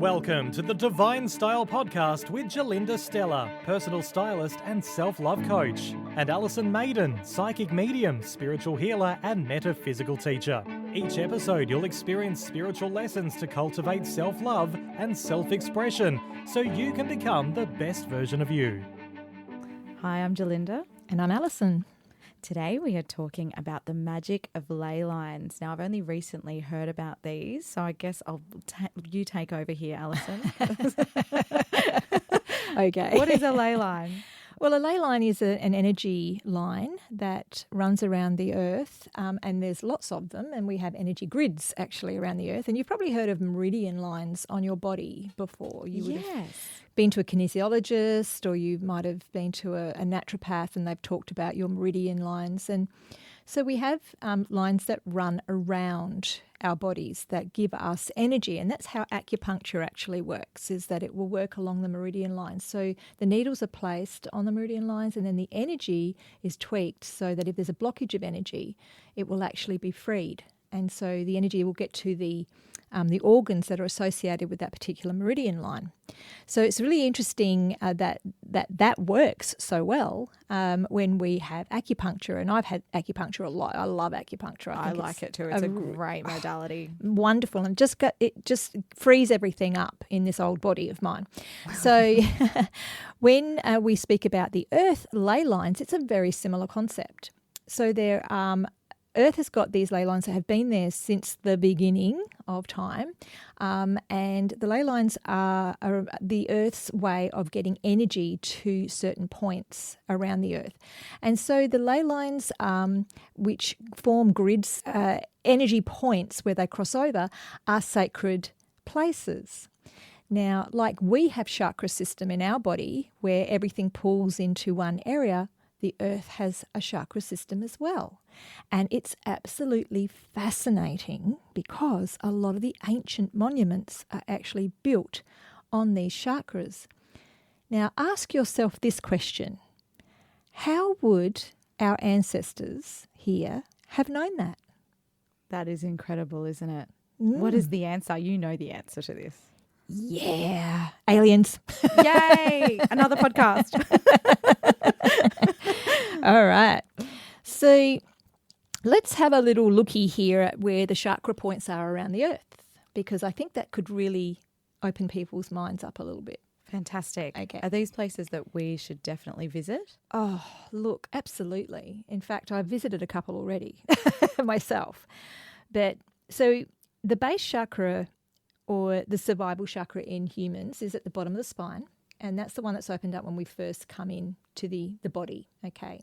Welcome to the Divine Style Podcast with Gerlinda, Stella, personal stylist and self-love coach, and Alison, Maiden, psychic medium, spiritual healer and metaphysical teacher. Each episode you'll experience spiritual lessons to cultivate self-love and self-expression so you can become the best version of you. Hi, I'm Gerlinda. And I'm Alison. Today we are talking about the magic of ley lines. Now, I've only recently heard about these, so I guess you take over here, Alison. Okay. What is a ley line? Well, a ley line is an energy line that runs around the earth, and there's lots of them, and we have energy grids actually around the earth. And you've probably heard of meridian lines on your body before. You would have been to a kinesiologist, or you might have been to a naturopath, and they've talked about your meridian lines. And so we have lines that run around our bodies that give us energy, and that's how acupuncture actually works, is that it will work along the meridian lines. So the needles are placed on the meridian lines, and then the energy is tweaked so that if there's a blockage of energy, it will actually be freed. And so the energy will get to the organs that are associated with that particular meridian line. So it's really interesting that works so well when we have acupuncture. And I've had acupuncture a lot. I love acupuncture. I like it too. It's a great modality. Wonderful. And it just frees everything up in this old body of mine. So when we speak about the earth ley lines, it's a very similar concept. So there Earth has got these ley lines that have been there since the beginning of time, and the ley lines are the Earth's way of getting energy to certain points around the Earth. And so the ley lines, which form grids, energy points where they cross over, are sacred places. Now, like we have chakra system in our body where everything pulls into one area, the Earth has a chakra system as well. And it's absolutely fascinating because a lot of the ancient monuments are actually built on these chakras. Now, ask yourself this question. How would our ancestors here have known that? That is incredible, isn't it? What is the answer? You know the answer to this. Yeah. Aliens. Yay! Another podcast. All right. So let's have a little looky here at where the chakra points are around the earth, because I think that could really open people's minds up a little bit. Fantastic. Okay. Are these places that we should definitely visit? Oh, look, absolutely. In fact, I've visited a couple already myself. But so the base chakra, or the survival chakra in humans, is at the bottom of the spine. And that's the one that's opened up when we first come in to the body, okay?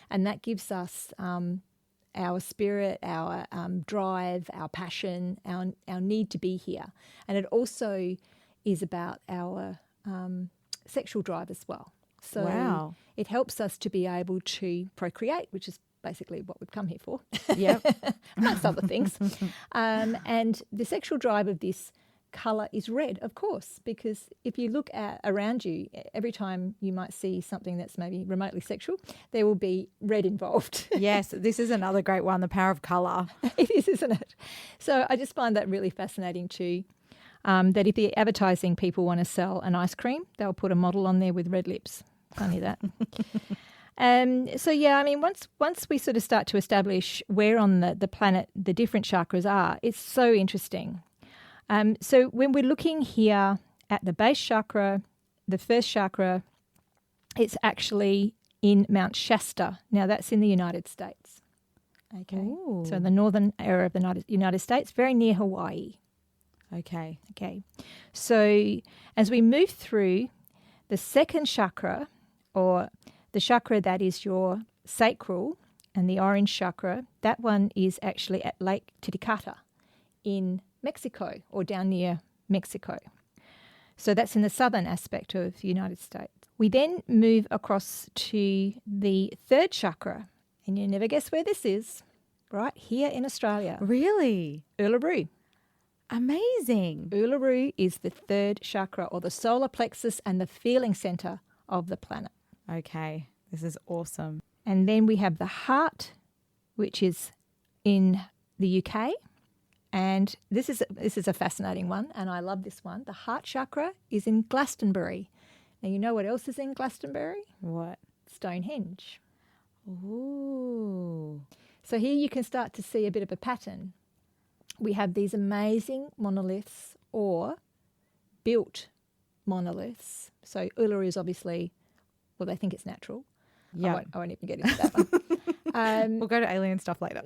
And that gives us our spirit, our drive, our passion, our need to be here. And it also is about our sexual drive as well. So wow. It helps us to be able to procreate, which is basically what we've come here for. Yep. Amongst other things. And the sexual drive of this colour is red, of course, because if you look around you, every time you might see something that's maybe remotely sexual, there will be red involved. Yes, this is another great one, the power of colour. It is, isn't it? So I just find that really fascinating too, that if the advertising people want to sell an ice cream, they'll put a model on there with red lips. Funny that. So, yeah, I mean, once we sort of start to establish where on the planet the different chakras are, it's so interesting. So when we're looking here at the base chakra, the first chakra, it's actually in Mount Shasta. Now, that's in the United States. Okay. Ooh. So the northern area of the United States, very near Hawaii. Okay. Okay. So as we move through the second chakra, or the chakra that is your sacral, and the orange chakra, that one is actually at Lake Titicaca in Mexico, or down near Mexico. So that's in the southern aspect of the United States. We then move across to the third chakra, and you never guess where this is, right here in Australia. Really? Uluru. Amazing. Uluru is the third chakra, or the solar plexus and the feeling center of the planet. Okay, this is awesome. And then we have the heart, which is in the UK. And this is a fascinating one, and I love this one. The heart chakra is in Glastonbury. Now, you know what else is in Glastonbury? What? Stonehenge. Ooh. So here you can start to see a bit of a pattern. We have these amazing monoliths or built monoliths. So Uluru is obviously, well, they think it's natural. Yeah. I won't even get into that one. We'll go to alien stuff later.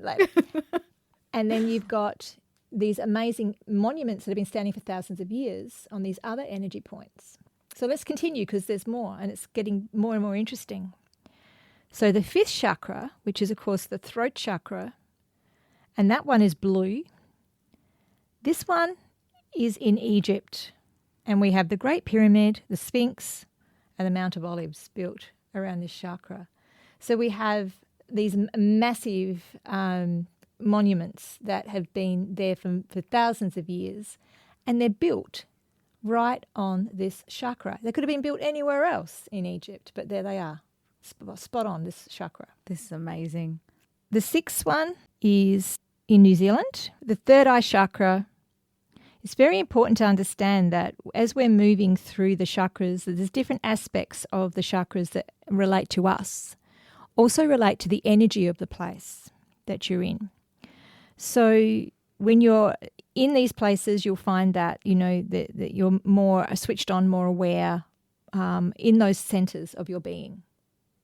And then you've got these amazing monuments that have been standing for thousands of years on these other energy points. So let's continue because there's more and it's getting more and more interesting. So the fifth chakra, which is, of course, the throat chakra, and that one is blue. This one is in Egypt, and we have the Great Pyramid, the Sphinx, and the Mount of Olives built around this chakra. So we have these massive monuments that have been there for thousands of years, and they're built right on this chakra. They could have been built anywhere else in Egypt, but there they are, spot on this chakra. This is amazing. The sixth one is in New Zealand. The third eye chakra. It's very important to understand that as we're moving through the chakras, there's different aspects of the chakras that relate to us, also relate to the energy of the place that you're in. So when you're in these places, you'll find that, you know, that you're more switched on, more aware in those centres of your being,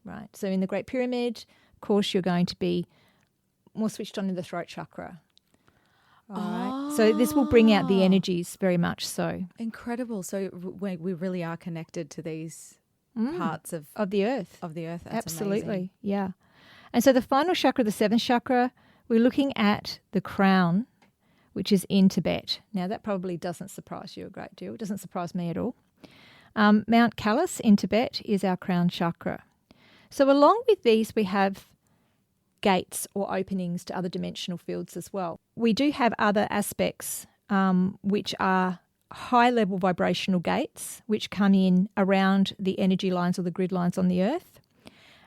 right? So in the Great Pyramid, of course, you're going to be more switched on in the throat chakra. All right. So this will bring out the energies very much so. Incredible. So we really are connected to these parts of the earth. Of the earth. That's absolutely. amazing. Yeah. And so the final chakra, the seventh chakra, we're looking at the crown, which is in Tibet. Now, that probably doesn't surprise you a great deal. It doesn't surprise me at all. Mount Kailas in Tibet is our crown chakra. So along with these, we have gates or openings to other dimensional fields as well. We do have other aspects which are high-level vibrational gates which come in around the energy lines or the grid lines on the earth,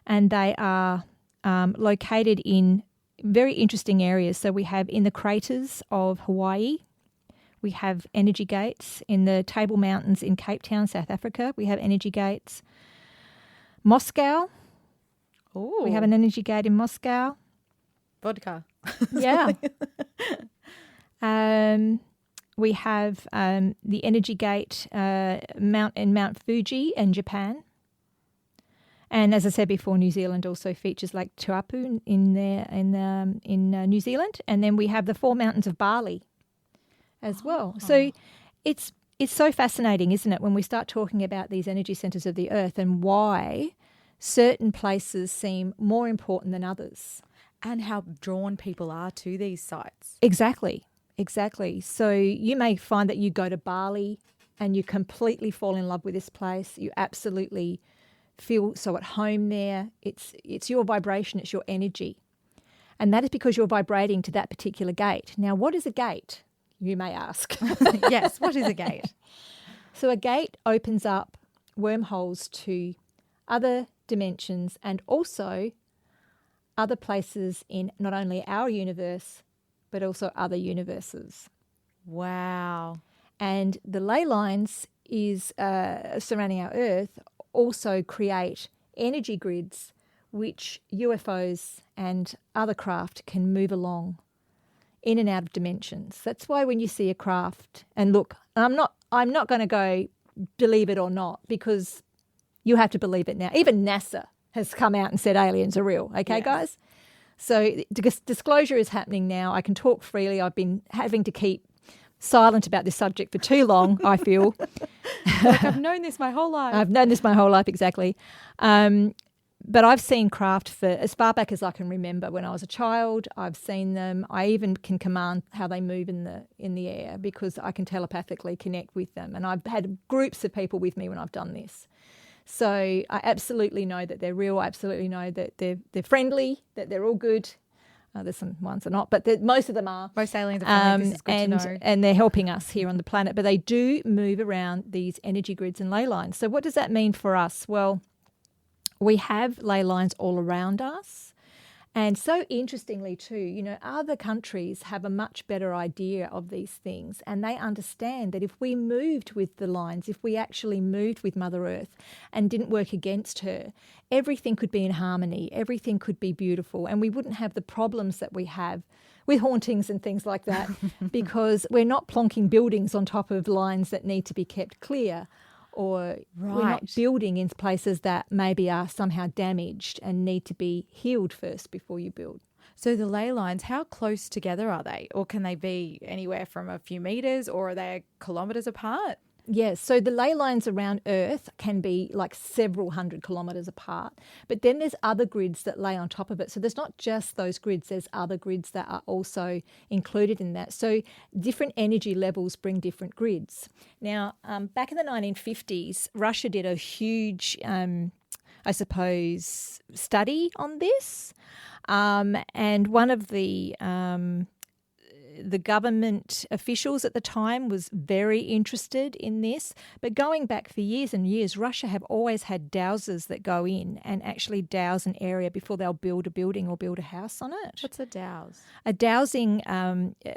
and they are located in very interesting areas. So we have in the craters of Hawaii, we have energy gates. In the Table Mountains in Cape Town, South Africa, we have energy gates. Moscow, Ooh. we have an energy gate in Moscow. Vodka. Yeah. We have the energy gate Mount Fuji in Japan. And as I said before, New Zealand also features Lake Tuapu in New Zealand. And then we have the four mountains of Bali as well. So it's so fascinating, isn't it, when we start talking about these energy centres of the earth and why certain places seem more important than others. And how drawn people are to these sites. Exactly. So you may find that you go to Bali and you completely fall in love with this place. You absolutely feel so at home there. It's your vibration, it's your energy. And that is because you're vibrating to that particular gate. Now, what is a gate, you may ask? Yes, what is a gate? So a gate opens up wormholes to other dimensions and also other places in not only our universe, but also other universes. Wow. And the ley lines is surrounding our Earth also create energy grids which UFOs and other craft can move along in and out of dimensions. That's why when you see a craft, and look, I'm not going to go believe it or not, because you have to believe it now. Even NASA has come out and said aliens are real. Okay, yes. guys? So disclosure is happening now. I can talk freely. I've been having to keep silent about this subject for too long, I feel. Like I've known this my whole life. I've known this my whole life, exactly. But I've seen craft for as far back as I can remember. When I was a child, I've seen them. I even can command how they move in the air because I can telepathically connect with them. And I've had groups of people with me when I've done this. So I absolutely know that they're real. I absolutely know that they're friendly, that they're all good. There's some ones that are not, but most of them are. Most aliens are friendly. This is good to know. And they're helping us here on the planet. But they do move around these energy grids and ley lines. So what does that mean for us? Well, we have ley lines all around us, And so interestingly too, other countries have a much better idea of these things, and they understand that if we moved with the lines, if we actually moved with Mother Earth and didn't work against her, everything could be in harmony, everything could be beautiful, and we wouldn't have the problems that we have with hauntings and things like that because we're not plonking buildings on top of lines that need to be kept clear. Or we're not building in places that maybe are somehow damaged and need to be healed first before you build. So the ley lines, how close together are they? Or can they be anywhere from a few metres, or are they kilometres apart? Yes, so the ley lines around Earth can be like several hundred kilometres apart, but then there's other grids that lay on top of it. So there's not just those grids, there's other grids that are also included in that. So different energy levels bring different grids. Now, back in the 1950s, Russia did a huge, study on this, and one of the government officials at the time was very interested in this. But going back for years and years, Russia have always had dowsers that go in and actually douse an area before they'll build a building or build a house on it. What's a dowse? A dowsing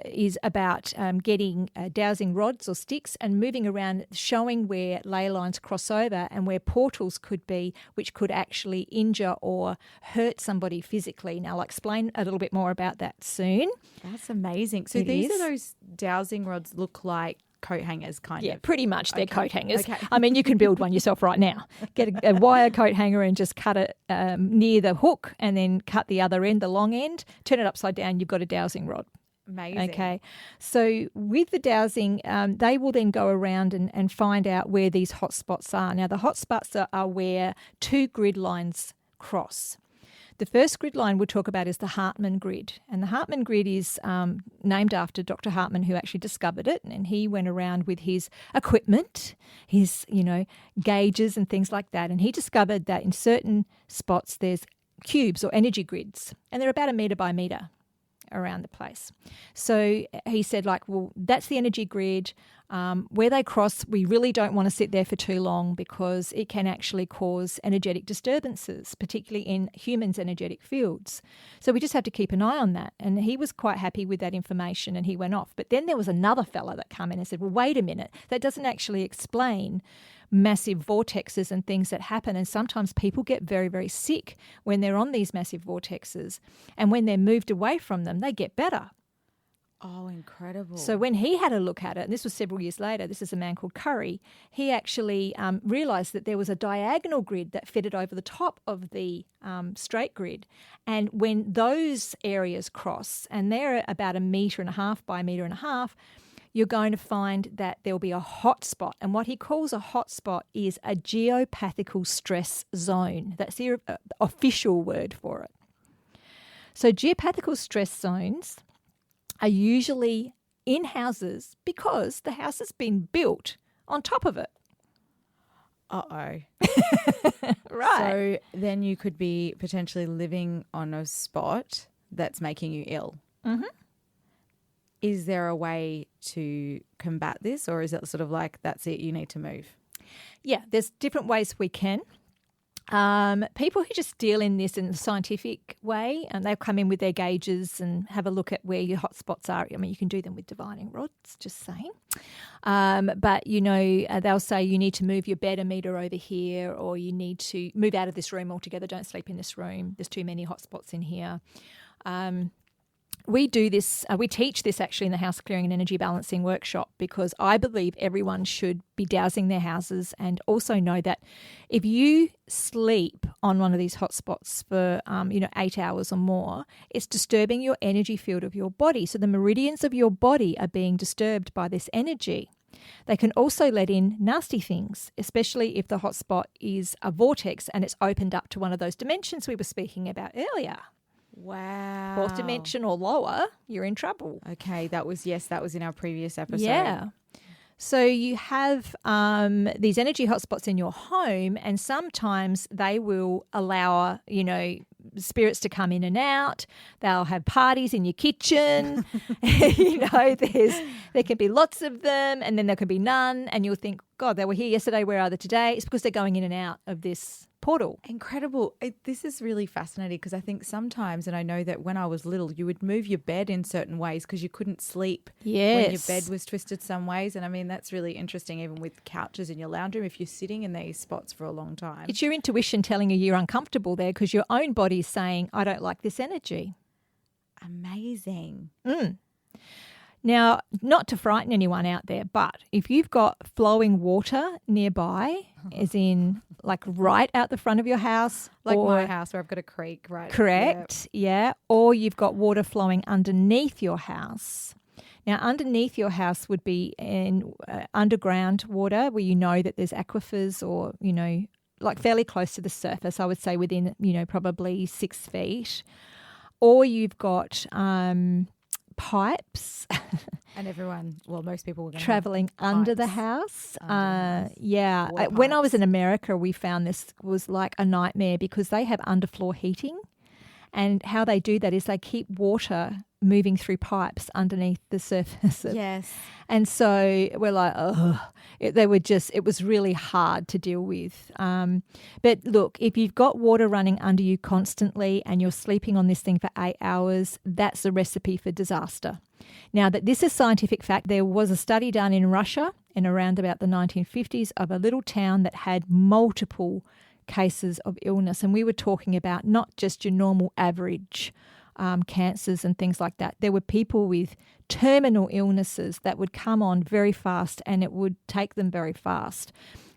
is about getting dowsing rods or sticks and moving around, showing where ley lines cross over and where portals could be, which could actually injure or hurt somebody physically. Now, I'll explain a little bit more about that soon. That's amazing. So these are those dowsing rods look like coat hangers kind of? Yeah, pretty much. They're coat hangers. Okay. I mean, you can build one yourself right now. Get a wire coat hanger and just cut it near the hook and then cut the other end, the long end, turn it upside down, you've got a dowsing rod. Amazing. Okay. So with the dowsing, they will then go around and find out where these hotspots are. Now, the hotspots are where two grid lines cross. The first grid line we'll talk about is the Hartmann grid. And the Hartmann grid is named after Dr. Hartmann, who actually discovered it. And he went around with his equipment, his, gauges and things like that. And he discovered that in certain spots there's cubes or energy grids. And they're about 1 metre by metre around the place. So he said, that's the energy grid. Where they cross, we really don't want to sit there for too long because it can actually cause energetic disturbances, particularly in humans' energetic fields. So we just have to keep an eye on that. And he was quite happy with that information and he went off. But then there was another fella that came in and said, well, wait a minute, that doesn't actually explain massive vortexes and things that happen. And sometimes people get very, very sick when they're on these massive vortexes. And when they're moved away from them, they get better. Oh, incredible. So when he had a look at it, and this was several years later, this is a man called Curry, he actually realised that there was a diagonal grid that fitted over the top of the straight grid. And when those areas cross, and they're about 1.5 metres by 1.5 metres, you're going to find that there'll be a hotspot. And what he calls a hotspot is a geopathical stress zone. That's the official word for it. So geopathical stress zones are usually in houses because the house has been built on top of it. Uh-oh. Right. So then you could be potentially living on a spot that's making you ill. Mm-hmm. Is there a way to combat this, or is it sort of like, that's it, you need to move? Yeah, there's different ways we can. People who just deal in this in the scientific way, and they'll come in with their gauges and have a look at where your hotspots are. I mean, you can do them with divining rods, just saying. But, they'll say you need to move your bed 1 metre over here, or you need to move out of this room altogether. Don't sleep in this room. There's too many hotspots in here. We do this, we teach this actually in the House Clearing and Energy Balancing workshop because I believe everyone should be dowsing their houses, and also know that if you sleep on one of these hotspots for, 8 hours or more, it's disturbing your energy field of your body. So the meridians of your body are being disturbed by this energy. They can also let in nasty things, especially if the hotspot is a vortex and it's opened up to one of those dimensions we were speaking about earlier. Wow. 4th dimension or lower, you're in trouble. Okay, that was in our previous episode. Yeah. So you have these energy hotspots in your home, and sometimes they will allow, spirits to come in and out. They'll have parties in your kitchen. There can be lots of them, and then there can be none. And you'll think, God, they were here yesterday. Where are they today? It's because they're going in and out of this portal. Incredible. This is really fascinating because I think sometimes, and I know that when I was little, you would move your bed in certain ways because you couldn't sleep when your bed was twisted some ways. And I mean, that's really interesting, even with couches in your lounge room, if you're sitting in these spots for a long time. It's your intuition telling you you're uncomfortable there because your own body is saying, I don't like this energy. Amazing. Now, not to frighten anyone out there, but if you've got flowing water nearby, as in like right out the front of your house. Like my house where I've got a creek, right? Correct, yeah. Or you've got water flowing underneath your house. Now, underneath your house would be in underground water where you know that there's aquifers or, you know, like fairly close to the surface, I would say within, you know, probably 6 feet. Or you've got pipes. And everyone, well, most people were going traveling under the house. Yeah. When I was in America, we found this was like a nightmare because they have underfloor heating. And how they do that is they keep water moving through pipes underneath the surface. Yes. And so we're like, it was really hard to deal with. But look, if you've got water running under you constantly and you're sleeping on this thing for 8 hours, that's a recipe for disaster. Now, that this is scientific fact, there was a study done in Russia in around about the 1950s of a little town that had multiple cases of illness. And we were talking about not just your normal average cancers and things like that. There were people with terminal illnesses that would come on very fast and it would take them very fast.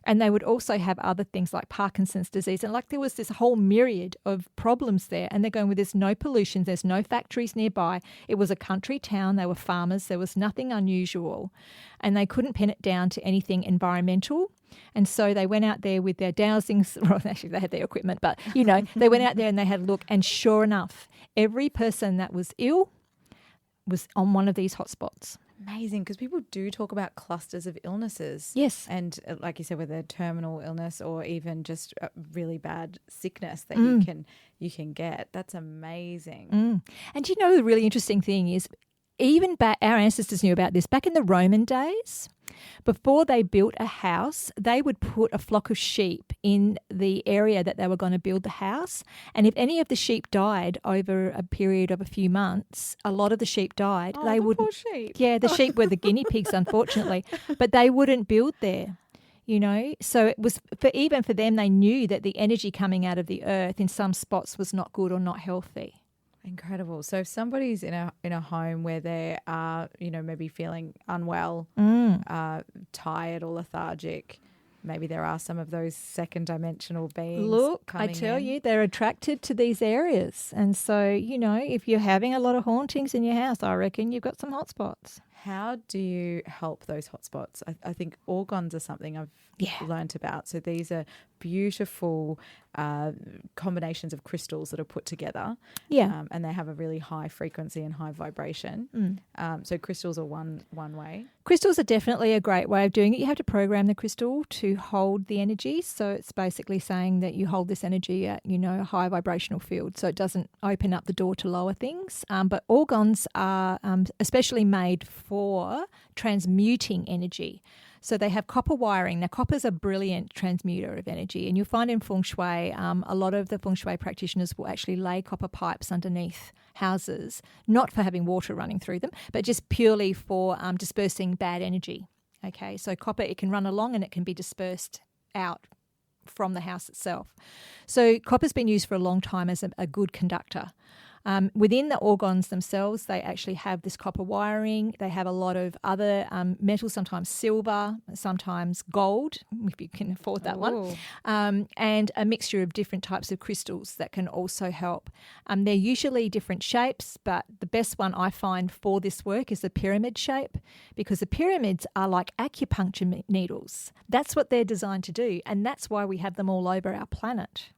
And they would also have other things like Parkinson's disease. And like there was this whole myriad of problems there. And they're going, well, there's no pollution, there's no factories nearby. It was a country town, they were farmers, there was nothing unusual. And they couldn't pin it down to anything environmental. And so they went out there with their dowsings. Well, actually, they had their equipment, but, you know, they went out there and they had a look. And sure enough, every person that was ill was on one of these hotspots. Amazing, because people do talk about clusters of illnesses. Yes. And like you said, whether terminal illness or even just a really bad sickness that you can get. That's amazing. And you know, the really interesting thing is even our ancestors knew about this. Back in the Roman days, before they built a house, they would put a flock of sheep in the area that they were going to build the house. And if any of the sheep died over a period of a few months, a lot of the sheep died. Oh, they wouldn't. Poor sheep. Yeah, the sheep were the guinea pigs, unfortunately, but they wouldn't build there. You know, so it was even for them, they knew that the energy coming out of the earth in some spots was not good or not healthy. Incredible. So if somebody's in a home where they are, you know, maybe feeling unwell, tired or lethargic, maybe there are some of those second dimensional beings. Look, I tell you, they're attracted to these areas. And so, you know, if you're having a lot of hauntings in your house, I reckon you've got some hotspots. How do you help those hotspots? I think orgons are something I've learnt about. So these are beautiful combinations of crystals that are put together. Yeah. And they have a really high frequency and high vibration. So crystals are one way. Crystals are definitely a great way of doing it. You have to program the crystal to hold the energy. So it's basically saying that you hold this energy at, you know, a high vibrational field. So it doesn't open up the door to lower things. But orgons are especially made for transmuting energy. So they have copper wiring. Now, copper is a brilliant transmuter of energy. And you'll find in Feng Shui, a lot of the Feng Shui practitioners will actually lay copper pipes underneath houses, not for having water running through them, but just purely for dispersing bad energy. Okay, so copper, it can run along and it can be dispersed out from the house itself. So copper's been used for a long time as a good conductor. Within the orgons themselves, they actually have this copper wiring. They have a lot of other metals, sometimes silver, sometimes gold, if you can afford that one, and a mixture of different types of crystals that can also help. They're usually different shapes, but the best one I find for this work is the pyramid shape, because the pyramids are like acupuncture needles. That's what they're designed to do, and that's why we have them all over our planet.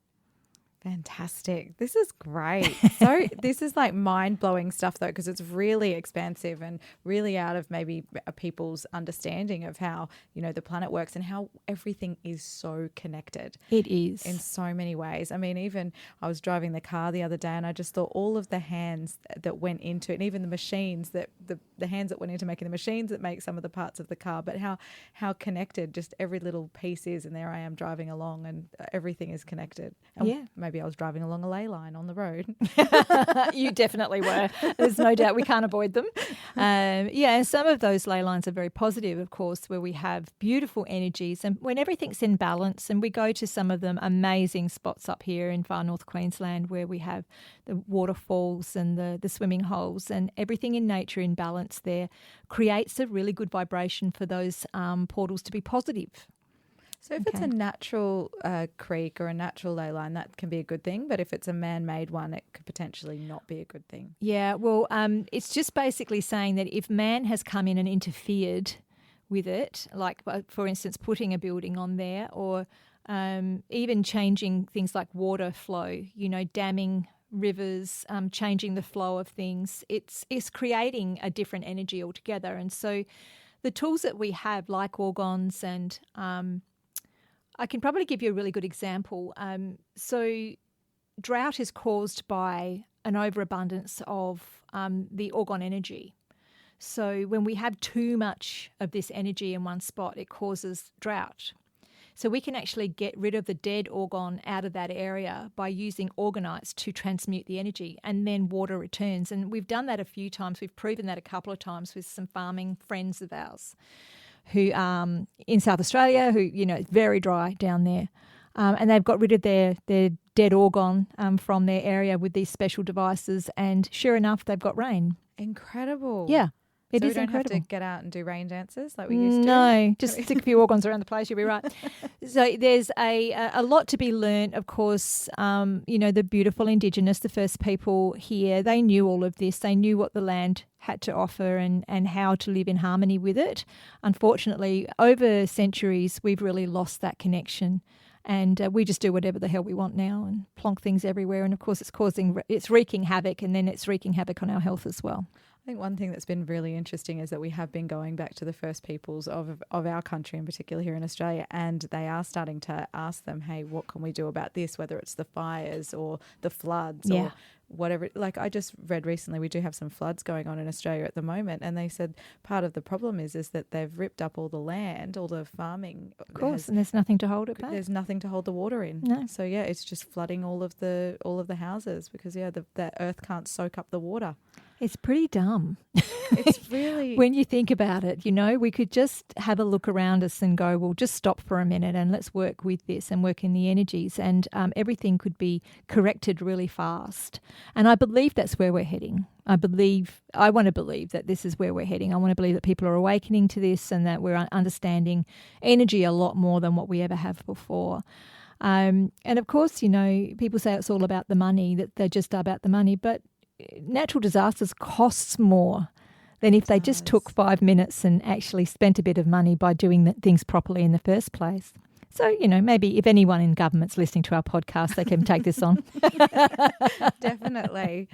Fantastic. This is great. So this is like mind-blowing stuff though, because it's really expansive and really out of maybe people's understanding of how, the planet works and how everything is so connected. It is. In so many ways. I mean, even I was driving the car the other day and I just thought all of the hands that went into it, and even the machines that the hands that went into making the machines that make some of the parts of the car, but how connected just every little piece is. And there I am driving along and everything is connected. And maybe I was driving along a ley line on the road. You definitely were. There's no doubt we can't avoid them. And some of those ley lines are very positive, of course, where we have beautiful energies and when everything's in balance. And we go to some of them amazing spots up here in far north Queensland where we have the waterfalls and the swimming holes, and everything in nature in balance there creates a really good vibration for those portals to be positive. So if it's a natural creek or a natural ley line, that can be a good thing. But if it's a man-made one, it could potentially not be a good thing. Yeah, well, it's just basically saying that if man has come in and interfered with it, like, for instance, putting a building on there or even changing things like water flow, damming rivers, changing the flow of things, it's creating a different energy altogether. And so the tools that we have, like orgons and I can probably give you a really good example. So drought is caused by an overabundance of the orgon energy. So when we have too much of this energy in one spot, it causes drought. So we can actually get rid of the dead orgon out of that area by using organites to transmute the energy, and then water returns. And we've done that a few times. We've proven that a couple of times with some farming friends of ours who in South Australia, who, it's very dry down there. And they've got rid of their dead orgon from their area with these special devices. And sure enough, they've got rain. Incredible. Yeah. It is we don't incredible. have to get out and do rain dances like we used to? No, just stick a few organs around the place, you'll be right. So there's a lot to be learnt, of course. The beautiful Indigenous, the first people here, they knew all of this. They knew what the land had to offer and how to live in harmony with it. Unfortunately, over centuries, we've really lost that connection. And we just do whatever the hell we want now and plonk things everywhere. And, of course, it's wreaking havoc, and then it's wreaking havoc on our health as well. I think one thing that's been really interesting is that we have been going back to the first peoples of our country, in particular here in Australia, and they are starting to ask them, hey, what can we do about this, whether it's the fires or the floods or whatever. Like I just read recently, we do have some floods going on in Australia at the moment, and they said part of the problem is that they've ripped up all the land, all the farming. Of course, and there's nothing to hold it back. There's nothing to hold the water in. No. So it's just flooding all of the houses because the earth can't soak up the water. It's pretty dumb. It's really... When you think about it, we could just have a look around us and go, well, just stop for a minute and let's work with this and work in the energies, and everything could be corrected really fast. And I believe that's where we're heading. I want to believe that this is where we're heading. I want to believe that people are awakening to this and that we're understanding energy a lot more than what we ever have before. And of course, people say it's all about the money, that they're just about the money, but natural disasters costs more than if they just took 5 minutes and actually spent a bit of money by doing things properly in the first place. So, maybe if anyone in government's listening to our podcast, they can take this on. Definitely.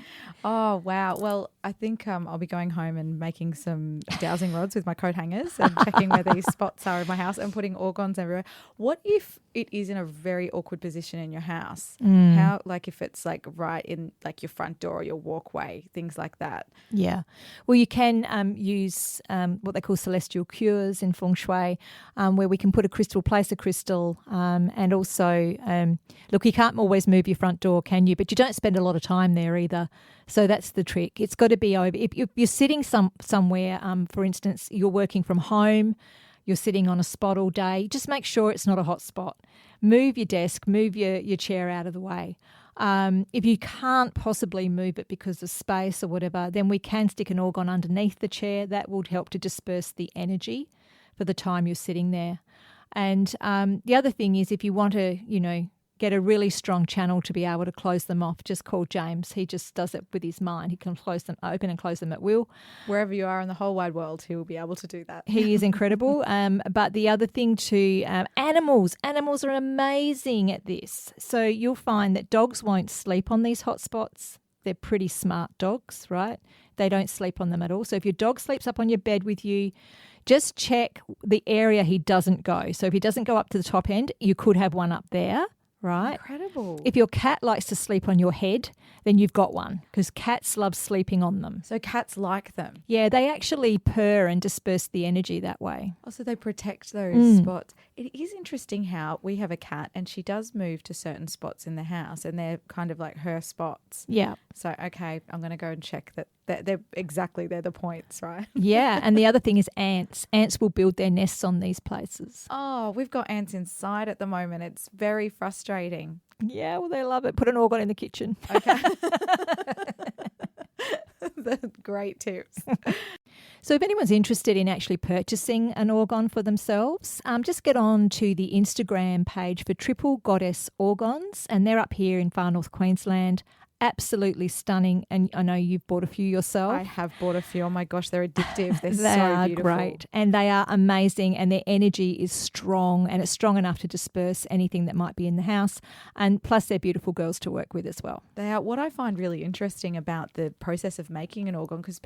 Oh, wow. Well, I think I'll be going home and making some dowsing rods with my coat hangers and checking where these spots are in my house and putting orgons everywhere. What if it is in a very awkward position in your house? How, like if it's like right in like your front door or your walkway, things like that? Yeah. Well, you can use what they call celestial cures in feng shui, where we can put place a crystal, and also, look, you can't always move your front door, can you? But you don't spend a lot of time there either. So that's the trick. It's got to be over. If you're sitting somewhere, for instance, you're working from home, you're sitting on a spot all day, just make sure it's not a hot spot. Move your desk, move your chair out of the way. If you can't possibly move it because of space or whatever, then we can stick an orgon underneath the chair. That would help to disperse the energy for the time you're sitting there. And the other thing is, if you want to, get a really strong channel to be able to close them off, just call James. He just does it with his mind. He can close them open and close them at will. Wherever you are in the whole wide world, he will be able to do that. He is incredible. But the other thing too, animals. Animals are amazing at this. So you'll find that dogs won't sleep on these hotspots. They're pretty smart dogs, right? They don't sleep on them at all. So if your dog sleeps up on your bed with you, just check the area he doesn't go. So if he doesn't go up to the top end, you could have one up there. Right? Incredible. If your cat likes to sleep on your head, then you've got one, because cats love sleeping on them. So cats like them? Yeah, they actually purr and disperse the energy that way. Oh, so they protect those spots. It is interesting how we have a cat and she does move to certain spots in the house and they're kind of like her spots. Yeah. So, okay, I'm going to go and check that. They're the points, right? Yeah, and the other thing is ants. Ants will build their nests on these places. Oh, we've got ants inside at the moment. It's very frustrating. Yeah, well, they love it. Put an organ in the kitchen. Okay. Great tips. So if anyone's interested in actually purchasing an organ for themselves, just get on to the Instagram page for Triple Goddess Organs, and they're up here in far north Queensland. Absolutely stunning, and I know you've bought a few yourself. I have bought a few. Oh my gosh, they're addictive. They're They so are beautiful. great, and they are amazing, and their energy is strong, and it's strong enough to disperse anything that might be in the house, and plus they're beautiful girls to work with as well. They are. What I find really interesting about the process of making an organ, because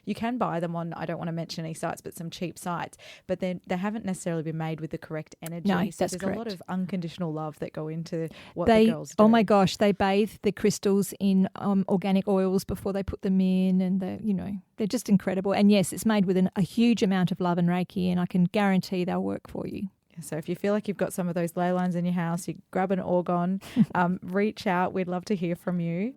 you can buy them on, I don't want to mention any sites, but some cheap sites, but they haven't necessarily been made with the correct energy. No, so that's there's correct. a lot of unconditional love that go into what the girls do. Oh my gosh, they bathe the crystals in organic oils before they put them in, and they're just incredible. And yes, it's made with a huge amount of love and Reiki, and I can guarantee they'll work for you. So if you feel like you've got some of those ley lines in your house, you grab an organ, reach out. We'd love to hear from you.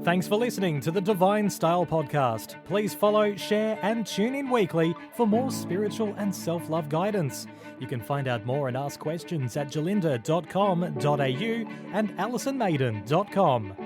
Thanks for listening to the Divine Style Podcast. Please follow, share and tune in weekly for more spiritual and self-love guidance. You can find out more and ask questions at gerlinda.com.au and alisonmaiden.com.